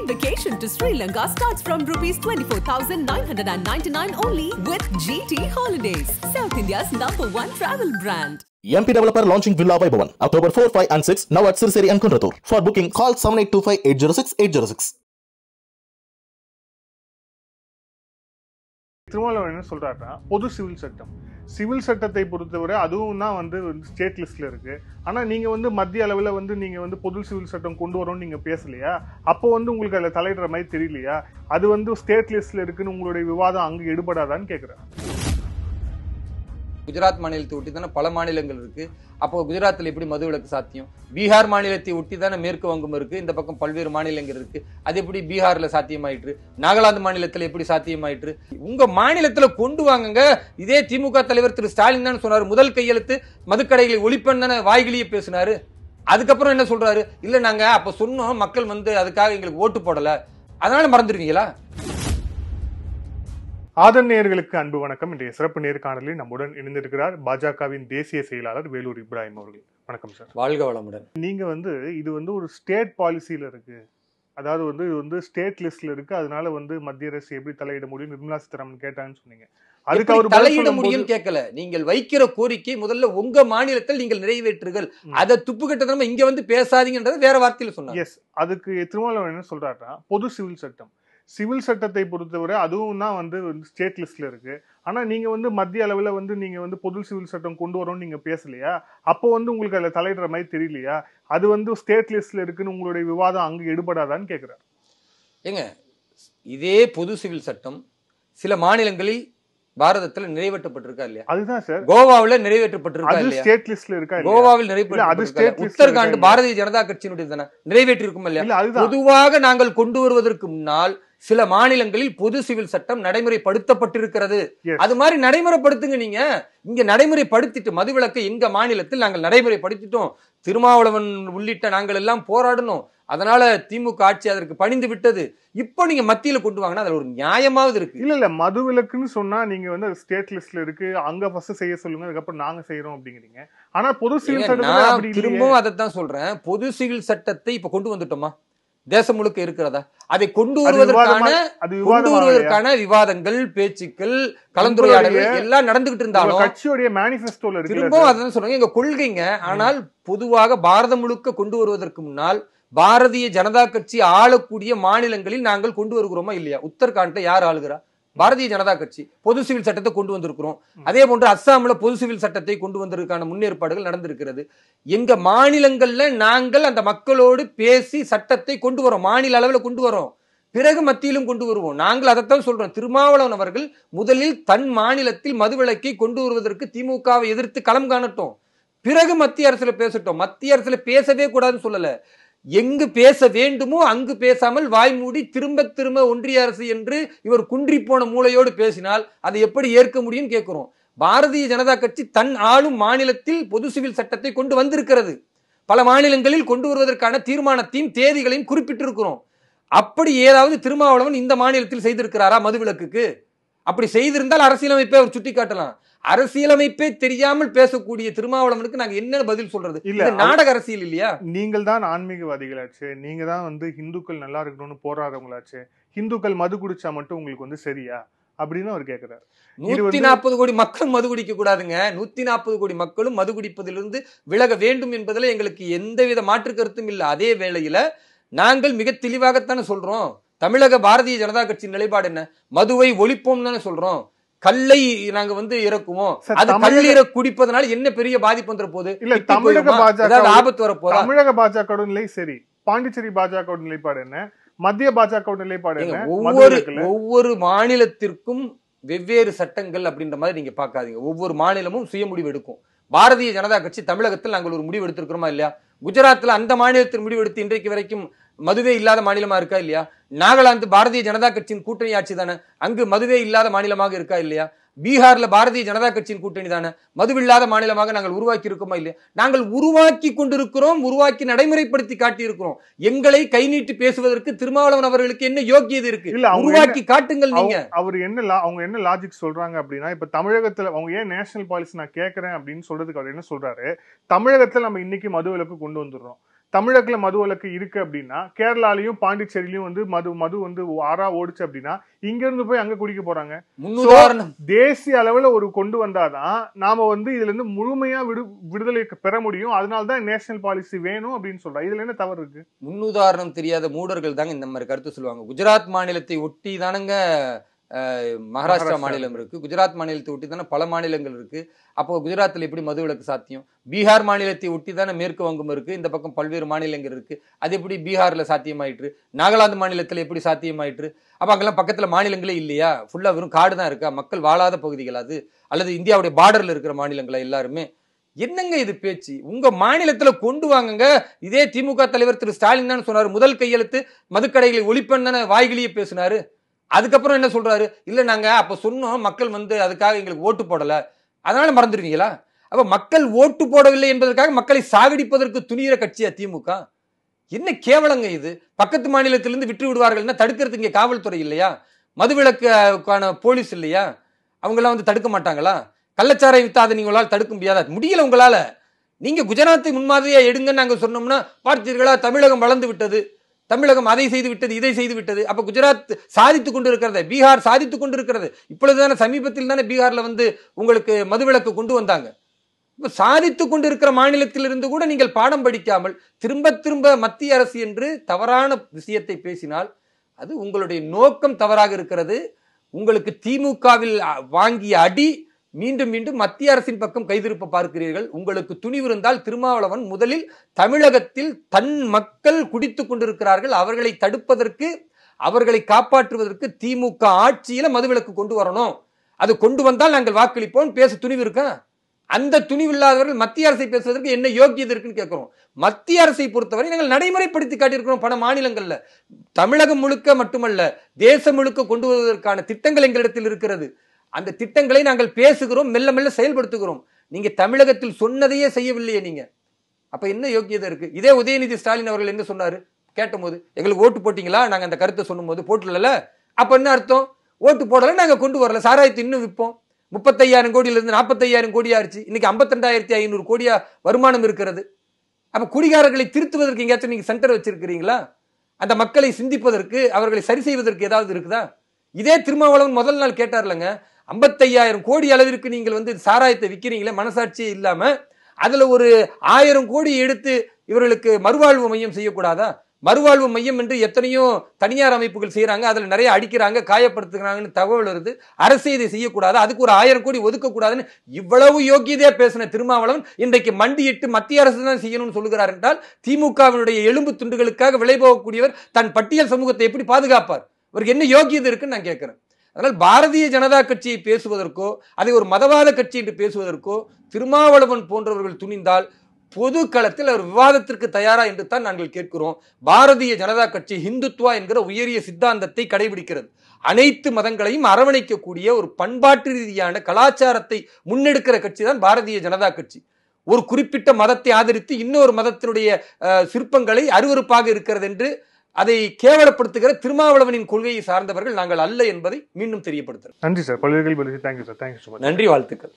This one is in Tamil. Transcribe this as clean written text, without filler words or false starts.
vacation to Sri Lanka starts from rupees 24,999 only with GT Holidays, South India's #1 travel brand. MP Developer launching Villa Vaibhavan October 4, 5 and 6 now at Sirseri and Kunratur. For booking call 7825806806. Thirumavalavan என்ன சொல்றாருன்னா பொது சிவில் சட்டத்தை பொறுத்தவரை அதுவும் தான் வந்து ஸ்டேட் லிஸ்ட்ல இருக்கு. ஆனா நீங்க வந்து மத்திய அளவுல வந்து நீங்க வந்து பொது சிவில் சட்டம் கொண்டு வரோம்னு நீங்க பேசலையா? அப்போ வந்து உங்களுக்கு அதுல தலையிடுற மாதிரி தெரியலையா? அது வந்து ஸ்டேட் லிஸ்ட்ல இருக்குன்னு உங்களுடைய விவாதம் அங்க எடுபடாதான்னு கேக்குறேன். குஜராத் மாநிலத்தை ஒட்டி தானே பல மாநிலங்கள் இருக்கு. அப்போ குஜராத்தில் எப்படி மதுவிலக்கு சாத்தியம்? பீகார் மாநிலத்தை ஒட்டி தானே மேற்கு வங்கம் இருக்கு. இந்த பக்கம் பல்வேறு மாநிலங்கள் இருக்கு. அது எப்படி பீகார்ல சாத்தியமாயிற்று? நாகாலாந்து மாநிலத்தில் எப்படி சாத்தியமாயிற்று? உங்க மாநிலத்துல கொண்டு வாங்குங்க. இதே திமுக தலைவர் திரு ஸ்டாலின் தான் சொன்னாரு, முதல் கையெழுத்து மதுக்கடைகளை ஒழிப்பன் தானே வாய்கிலேயே பேசினாரு. அதுக்கப்புறம் என்ன சொல்றாரு? இல்ல நாங்க அப்ப சொன்னோம், மக்கள் வந்து அதுக்காக எங்களுக்கு ஓட்டு போடல, அதனால மறந்துடுவீங்களா? ஆதன் நேயர்களுக்கு அன்பு வணக்கம். இன்றைய சிறப்பு நேர்காணலில் நம்முடன் இணைந்திருக்கிறார் பாஜகவின் தேசிய செயலாளர் வேலூர் இப்ராஹிம் அவர்கள். வணக்கம் சார். வாழ்க வளமுடன். நீங்க வந்து இது வந்து ஒரு ஸ்டேட் பாலிசியில இருக்கு, அதாவது வந்து இது வந்து ஸ்டேட் லிஸ்ட்ல இருக்கு, அதனால வந்து மத்திய அரசு எப்படி தலையிட முடியும் நிர்மலா சீதாராமன் கேட்டாங்கன்னு சொன்னீங்க. அதுக்கு அவர் தலையிட முடியும் கேட்கல. நீங்கள் வைக்கிற கோரிக்கை முதல்ல உங்க மாநிலத்தில் நீங்கள் நிறைவேற்றுகள், அதை துப்பு கட்டணும் இங்க வந்து பேசாதீங்கன்றது வேற வார்த்தையில சொன்னாங்க. எஸ், அதுக்கு திருமாவளவன் என்ன சொல்றாருன்னா பொது சிவில் சட்டத்தை பொறுத்தவரை அதுவும் தான் வந்து ஸ்டேட் லிஸ்ட்ல இருக்கு. ஆனா நீங்க வந்து மத்திய அளவுல வந்து நீங்க வந்து பொது சிவில் சட்டம் கொண்டு வரோம்னு நீங்க பேசலையா? அப்போ வந்து உங்களுக்கு அதுல தலையிடுற மாதிரி தெரியலையா? அது வந்து ஸ்டேட் லிஸ்ட்ல இருக்குன்னு உங்களுடைய விவாதம் அங்க எடுபடாதான்னு கேக்குறாரு. ஏங்க, இதே பொது சிவில் சட்டம் சில மாநிலங்களில் பாரதத்தில் நிறைவேற்றப்பட்டிருக்கா இல்லையா? அதுதான் சார், கோவாவில் நிறைவேற்றப்பட்டிருக்கா இல்லையா? ஸ்டேட் லிஸ்ட்ல இருக்கா? கோவாவில் நிறைவேற்றப்பட்டிருக்கா? உத்தரகாண்ட் பாரதிய ஜனதா கட்சியினுடைய தானே நிறைவேற்றி இருக்கும் இல்லையா? பொதுவாக நாங்கள் கொண்டு வருவதற்கு முன்னால் சில மாநிலங்களில் பொது சிவில் சட்டம் நடைமுறைப்படுத்தப்பட்டிருக்கிறது. அது மாதிரி நடைமுறைப்படுத்துங்க. நீங்க இங்க நடைமுறைப்படுத்திட்டு மதுவிலக்கை எங்க மாநிலத்தில் நாங்கள் நடைமுறைப்படுத்திட்டோம், திருமாவளவன் உள்ளிட்ட நாங்கள் எல்லாம் போராடணும், அதனால திமுக ஆட்சி அதற்கு பணிந்து விட்டது, இப்போ நீங்க மத்தியில கொண்டு வாங்கினா அதுல ஒரு நியாயமாவது இருக்கு. இல்ல மதுவிலக்குன்னு சொன்னா நீங்க வந்து ஸ்டேட் லிஸ்ட்ல இருக்கு, அங்க ஃபர்ஸ்ட் செய்ய சொல்லுங்க, அதுக்கப்புறம் நாங்க செய்யறோம் அப்படிங்கிறீங்க. ஆனா பொது சிவில் சட்டம் திரும்பவும் அதைத்தான் சொல்றேன். பொது சிவில் சட்டத்தை இப்ப கொண்டு வந்துட்டோமா? தேசம் முழுக்க இருக்கிறதா? அதை கொண்டு வருவதற்கான விவாதங்கள், பேச்சுக்கள், கலந்துரையாடல்கள் எல்லாம் நடந்துகிட்டு இருந்தாலும் கட்சியோட மேனிஃபெஸ்டோல இருக்கு. திரும்பவும் அதான் சொல்றாங்க, எங்க கொள்கைங்க. ஆனால் பொதுவாக பாரதம் முழுக்க கொண்டு வருவதற்கு முன்னால் பாரதிய ஜனதா கட்சி ஆளக்கூடிய மாநிலங்களில் நாங்கள் கொண்டு வருகிறோமா இல்லையா? உத்தரகாண்ட்ல யார் ஆளுகிறா? பாரதிய ஜனதா கட்சி. பொது சிவில் சட்டத்தை கொண்டு வந்திருக்கிறோம். அதே போன்று அஸ்ஸாம்ல பொது சிவில் சட்டத்தை கொண்டு வந்ததற்கான முன்னேற்பாடுகள் நடந்திருக்கிறது. எங்க மாநிலங்கள்ல நாங்கள் அந்த மக்களோடு பேசி சட்டத்தை கொண்டு வரோம், மாநில அளவில் கொண்டு வரோம், பிறகு மத்தியிலும் கொண்டு வருவோம். நாங்கள் அதைத்தான் சொல்றோம். திருமாவளவன் அவர்கள் முதலில் தன் மாநிலத்தில் மதுவிலக்கை கொண்டு வருவதற்கு திமுகவை எதிர்த்து களம் காணட்டும், பிறகு மத்திய அரசுல பேசட்டும். மத்திய அரசுல பேசவே கூடாதுன்னு சொல்லல, எங்கு பேச வேண்டுமோ அங்கு பேசாமல் வாய்மூடி திரும்ப திரும்ப ஒன்றிய அரசு என்று இவர் குன்றி போன மூளையோடு பேசினால் அதை எப்படி ஏற்க முடியும் கேட்கிறோம். பாரதிய ஜனதா கட்சி தன் ஆளும் மாநிலத்தில் பொது சிவில் சட்டத்தை கொண்டு வந்திருக்கிறது. பல மாநிலங்களில் கொண்டு வருவதற்கான தீர்மானத்தையும் தேதிகளையும் குறிப்பிட்டிருக்கிறோம். அப்படி ஏதாவது திருமாவளவன் இந்த மாநிலத்தில் செய்திருக்கிறாரா மதுவிலக்குக்கு? அப்படி செய்திருந்தால் அரசியலமைப்பை அவர் சுட்டி காட்டலாம். அரசியலமைப்பே தெரியாமல் பேசக்கூடிய திருமாவளவனுக்கு நாங்க என்ன பதில் சொல்றது? இல்ல, நாடக அரசியல் இல்லையா? நீங்கள் தான் ஆன்மீகவாதிகளாச்சு, நீங்க தான் வந்து இந்துக்கள் நல்லா இருக்கணும்னு போராடுறவங்களாச்சு, இந்துக்கள் மது குடிச்சா மட்டும் உங்களுக்கு வந்து சரியா அப்படின்னு அவர் கேட்கிறார். 140 கோடி மக்கள் மது குடிக்க கூடாதுங்க. 140 கோடி மக்களும் மது குடிப்பதிலிருந்து விலக வேண்டும் என்பதில் எங்களுக்கு எந்தவித மாற்று கருத்தும் இல்லை. அதே வேளையில நாங்கள் மிக தெளிவாகத்தானே சொல்றோம், தமிழக பாரதிய ஜனதா கட்சியின் நிலைப்பாடு என்ன? மதுவை ஒழிப்போம் தானே சொல்றோம். கல்லை நாங்க வந்து இறக்குவோம், அது கல்லீர குடிப்பதனால என்ன பெரிய பாதிப்பு வந்துற போது? இல்ல, தமிழக பாஜக ஆபத்து வர போதா? தமிழக பாஜக நிலை சரி, பாண்டிச்சேரி பாஜக நிலைப்பாடு என்ன, மத்திய பாஜக நிலைப்பாடு என்ன? ஒவ்வொரு மாநிலத்திற்கும் வெவ்வேறு சட்டங்கள் அப்படின்ற மாதிரி நீங்க பாக்காதீங்க. ஒவ்வொரு மாநிலமும் சுய முடிவு எடுக்கும். பாரதிய ஜனதா கட்சி தமிழகத்தில் நாங்கள் ஒரு முடிவு எடுத்திருக்கிறோமா இல்லையா? குஜராத்ல அந்த மாநிலத்தில் முடிவெடுத்து இன்றைக்கு வரைக்கும் மதுவே இல்லாத மாநிலமா இருக்கா இல்லையா? நாகாலாந்து பாரதிய ஜனதா கட்சியின் கூட்டணி ஆட்சி தானே, அங்கு மதுவே இல்லாத மாநிலமாக இருக்கா இல்லையா? பீகார்ல பாரதிய ஜனதா கட்சியின் கூட்டணி தானே, மதுவில்லாத மாநிலமாக நாங்கள் உருவாக்கி இருக்கோமா இல்லையா? நாங்கள் உருவாக்கி கொண்டிருக்கிறோம், உருவாக்கி நடைமுறைப்படுத்தி காட்டியிருக்கிறோம். எங்களை கை நீட்டி பேசுவதற்கு திருமாவளவன் அவர்களுக்கு என்ன யோக்கியது இருக்கு? உருவாக்கி காட்டுங்கள். நீங்க அவங்க என்ன லாஜிக் சொல்றாங்க அப்படின்னா, இப்ப தமிழகத்துல அவங்க ஏன் நேஷனல் பாலிசி நான் கேட்கறேன் அப்படின்னு சொல்றதுக்கு அவர் என்ன சொல்றாரு, தமிழகத்துல நம்ம இன்னைக்கு மதுவிலக்கு கொண்டு வந்துடுறோம், தமிழகத்துல மது விலக்கு இருக்கு அப்படின்னா கேரளாலையும் பாண்டிச்சேரியிலையும் வந்து மது வந்து ஆறா ஓடுச்சு அப்படின்னா இங்க இருந்து போய் அங்க குடிக்க போறாங்க. தேசிய அளவுல ஒரு கொண்டு வந்தாதான் நாம வந்து இதுல இருந்து முழுமையா விடுதலை பெற முடியும். அதனாலதான் நேஷனல் பாலிசி வேணும் அப்படின்னு சொல்றா. இதுல என்ன தவறு இருக்கு? முன்னுதாரணம் தெரியாத மூடர்கள் தாங்க இந்த மாதிரி கருத்து சொல்லுவாங்க. குஜராத் மாநிலத்தை ஒட்டி தானங்க மகாராஷ்டிரா மாநிலம் இருக்கு, குஜராத் மாநிலத்தை ஒட்டி தானே பல மாநிலங்கள் இருக்கு. அப்போ குஜராத்தில் எப்படி மது விலக்கு சாத்தியம்? பீகார் மாநிலத்தை ஒட்டி தானே மேற்கு வங்கம் இருக்கு, இந்த பக்கம் பல்வேறு மாநிலங்கள் இருக்கு. அது எப்படி பீகார்ல சாத்தியமாயிற்று? நாகாலாந்து மாநிலத்தில் எப்படி சாத்தியமாயிற்று? அப்ப அங்கெல்லாம் பக்கத்துல மாநிலங்களே இல்லையா? ஃபுல்லா வெறும் காடு தான் இருக்கா? மக்கள் வாழாத பகுதிகள் அது? அல்லது இந்தியாவுடைய பார்டர்ல இருக்கிற மாநிலங்களா எல்லாருமே? என்னங்க இது பேச்சு? உங்க மாநிலத்துல கொண்டு வாங்குங்க. இதே திமுக தலைவர் திரு ஸ்டாலின் தான் சொன்னாரு, முதல் கையெழுத்து மதுக்கடைகளை ஒழிப்பன் தானே வாய்கிலேயே பேசினாரு. அதுக்கப்புறம் என்ன சொல்றாரு? இல்ல நாங்க அப்ப சொன்னோம், மக்கள் வந்து அதுக்காக எங்களுக்கு ஓட்டு போடல, அதனால மறந்துடுவீங்களா? அப்ப மக்கள் ஓட்டு போடவில்லை என்பதற்காக மக்களை சாகடிப்பதற்கு துணிகிற கட்சியா திமுக? என்ன கேவலங்க இது? பக்கத்து மாநிலத்திலிருந்து விட்டு விடுவார்கள் தடுக்கிறதுக்கு இங்க காவல்துறை இல்லையா? மதுவிலக்குக்கான போலீஸ் இல்லையா? அவங்க எல்லாம் வந்து தடுக்க மாட்டாங்களா? கள்ளச்சாரை வித்தாத நீங்களால் தடுக்க முடியாதா? முடியல உங்களால. நீங்க குஜராத்தை முன்மாதிரியா எடுங்கன்னு நாங்க சொன்னோம்னா பார்த்தீர்களா, தமிழகம் வளர்ந்து விட்டது, தமிழகம் அதை செய்து விட்டது, இதை செய்து விட்டது. அப்ப குஜராத் சாதித்துக் கொண்டு இருக்கிறது, பீகார் சாதித்துக் கொண்டு இருக்கிறது. இப்பொழுதுதானே சமீபத்தில் தானே பீகார்ல வந்து உங்களுக்கு மதுவிலக்கு கொண்டு வந்தாங்க. இப்ப சாதித்துக் கொண்டு இருக்கிற மாநிலத்திலிருந்து கூட நீங்கள் பாடம் படிக்காமல் திரும்ப திரும்ப மத்திய அரசு என்று தவறான விஷயத்தை பேசினால் அது உங்களுடைய நோக்கம் தவறாக இருக்கிறது. உங்களுக்கு திமுகவில் வாங்கிய அடி மீண்டும் மீண்டும் மத்திய அரசின் பக்கம் கைதிருப்ப பார்க்கிறீர்கள். உங்களுக்கு துணிவு இருந்தால் திருமாவளவன் முதலில் தமிழகத்தில் தன் மக்கள் குடித்துக் கொண்டிருக்கிறார்கள், அவர்களை தடுப்பதற்கு, அவர்களை காப்பாற்றுவதற்கு திமுக ஆட்சியில மதுவிலக்கு கொண்டு வரணும். அது கொண்டு வந்தால் நாங்கள் வாக்களிப்போம் பேச துணிவு இருக்கா? அந்த துணிவு இல்லாதவர்கள் மத்திய அரசை பேசுவதற்கு என்ன யோக்கியது இருக்குன்னு கேட்கிறோம். மத்திய அரசை பொறுத்தவரை நாங்கள் நடைமுறைப்படுத்தி காட்டியிருக்கிறோம் பல மாநிலங்கள்ல. தமிழகம் முழுக்க மட்டுமல்ல, தேசம் முழுக்க கொண்டு வருவதற்கான திட்டங்கள் எங்களிடத்தில் இருக்கிறது. அந்த திட்டங்களை நாங்கள் பேசுகிறோம், மெல்ல மெல்ல செயல்படுத்துகிறோம். நீங்க தமிழகத்தில் சொன்னதையே செய்யவில்லையே நீங்க. அப்ப என்ன யோக்கியதை இருக்கு? இதே உதயநிதி ஸ்டாலின் அவர்கள் என்ன சொன்னாரு கேட்டும் போது, எங்களுக்கு ஓட்டு போட்டீங்களா? நாங்க அந்த கருத்தை சொல்லும் போது போட்டுல. அப்ப என்ன அர்த்தம்? ஓட்டு போடல, நாங்க கொண்டு வரல, சாராயத்தை இன்னும் விற்போம். 35,000 கோடியிலிருந்து 45,000 கோடி ஆயிடுச்சு. இன்னைக்கு 52,500 கோடியா வருமானம் இருக்கிறது. அப்ப குடிகாரர்களை திருத்துவதற்கு எங்கேயாச்சும் நீங்க சென்டர் வச்சிருக்கிறீங்களா? அந்த மக்களை சிந்திப்பதற்கு, அவர்களை சரி செய்வதற்கு ஏதாவது இருக்குதா? இதே திருமாவளவன் முதல் நாள் கேட்டார்லங்க, 55,000 கோடி அளவிற்கு நீங்கள் வந்து சாராயத்தை விற்கிறீங்களே மனசாட்சியே இல்லாம, அதுல ஒரு 1000 கோடி எடுத்து இவர்களுக்கு மறுவாழ்வு மையம் செய்யக்கூடாதா? மறுவாழ்வு மையம் என்று எத்தனையோ தனியார் அமைப்புகள் செய்யறாங்க, அதுல நிறைய அடிக்கிறாங்க, காயப்படுத்துகிறாங்கன்னு தகவல் வருது. அரசு இதை செய்யக்கூடாது, அதுக்கு ஒரு 1000 கோடி ஒதுக்க கூடாதுன்னு இவ்வளவு யோக்கியதையா பேசின திருமாவளவன் இன்றைக்கு மண்டியிட்டு மத்திய அரசு தான் செய்யணும்னு சொல்லுகிறார் என்றால், திமுகவினுடைய எலும்பு துண்டுகளுக்காக விலை போகக்கூடியவர் தன் பட்டியல் சமூகத்தை எப்படி பாதுகாப்பார்? அவருக்கு என்ன யோக்கியதை இருக்குன்னு நான் கேட்கிறேன். அதனால் பாரதிய ஜனதா கட்சியை பேசுவதற்கோ, அதை ஒரு மதவாத கட்சி என்று பேசுவதற்கோ திருமாவளவன் போன்றவர்கள் துணிந்தால் பொது களத்தில் அவர் விவாதத்திற்கு தயாரா என்று தான் நாங்கள் கேட்கிறோம். பாரதிய ஜனதா கட்சி ஹிந்துத்வா என்கிற உயரிய சித்தாந்தத்தை கடைபிடிக்கிறது. அனைத்து மதங்களையும் அரவணைக்கக்கூடிய ஒரு பண்பாட்டு ரீதியான கலாச்சாரத்தை முன்னெடுக்கிற கட்சி தான் பாரதிய ஜனதா கட்சி. ஒரு குறிப்பிட்ட மதத்தை ஆதரித்து இன்னொரு மதத்தினுடைய சிற்பங்களை அருவருப்பாக இருக்கிறது என்று அதை கேவலப்படுத்துகிற திருமாவளவனின் கொள்கையை சார்ந்தவர்கள் நாங்கள் அல்ல என்பதை மீண்டும் தெரியப்படுத்துகிறோம். நன்றி சார். பல்வேறு கேள்வி. Thank you sir. தேங்க்யூ. நன்றி, வாழ்த்துக்கள்.